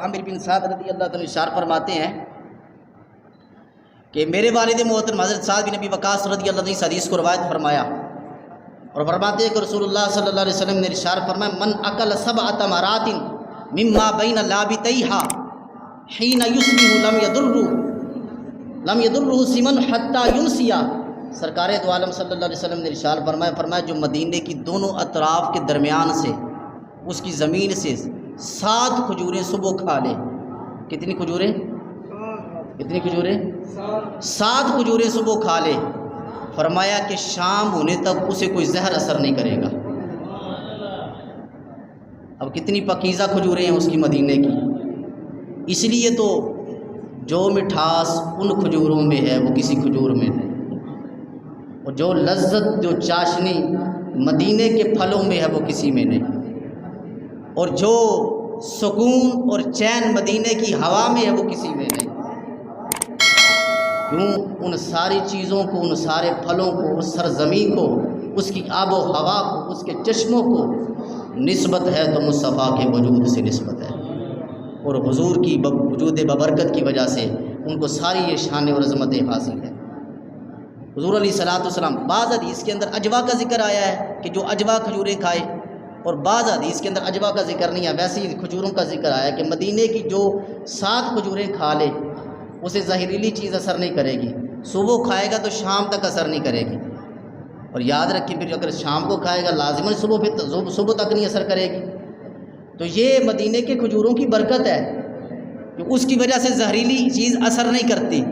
عامر بن سعد رضی اللہ عنہ ارشاد فرماتے ہیں کہ میرے والد محترم حضرت سعد بن ابی وقاص رضی اللہ عنہ اس حدیث کو روایت فرمایا اور فرماتے ہیں کہ رسول اللہ صلی اللہ علیہ وسلم نے ارشاد فرمایا من اکل سبع تمرات مما بین لابتیہا حین یصبح لم یضرہ سمن حتی یمسی۔ سرکار دو عالم صلی اللہ علیہ وسلم نے ارشاد فرمایا جو مدینے کی دونوں اطراف کے درمیان سے اس کی زمین سے 7 کھجوریں صبح کھا لے۔ کتنی کھجوریں؟ 7 کھجوریں صبح کھا لے، فرمایا کہ شام ہونے تک اسے کوئی زہر اثر نہیں کرے گا۔ اب کتنی پاکیزہ کھجوریں ہیں اس کی مدینے کی، اس لیے تو جو مٹھاس ان کھجوروں میں ہے وہ کسی کھجور میں نہیں، اور جو لذت جو چاشنی مدینے کے پھلوں میں ہے وہ کسی میں نہیں، اور جو سکون اور چین مدینے کی ہوا میں ہے وہ کسی میں نہیں۔ کیوں؟ ان ساری چیزوں کو، ان سارے پھلوں کو، اس سرزمین کو، اس کی آب و ہوا کو، اس کے چشموں کو نسبت ہے تو مصطفیٰ کے وجود سے نسبت ہے، اور حضور کی وجود ببرکت کی وجہ سے ان کو ساری یہ شان اور عظمتیں حاصل ہے۔ حضور علیہ السلام بعض حدیث کے اندر اجوا کا ذکر آیا ہے کہ جو اجوا کھجوریں کھائے، اور بعض حدیث کے اندر اجوا کا ذکر نہیں ہے، ویسے ہی کھجوروں کا ذکر آیا کہ مدینے کی جو 7 کھجوریں کھا لے اسے زہریلی چیز اثر نہیں کرے گی، صبح کھائے گا تو شام تک اثر نہیں کرے گی، اور یاد رکھیں پھر اگر شام کو کھائے گا لازماً صبح تک نہیں اثر کرے گی۔ تو یہ مدینے کے کھجوروں کی برکت ہے کہ اس کی وجہ سے زہریلی چیز اثر نہیں کرتی۔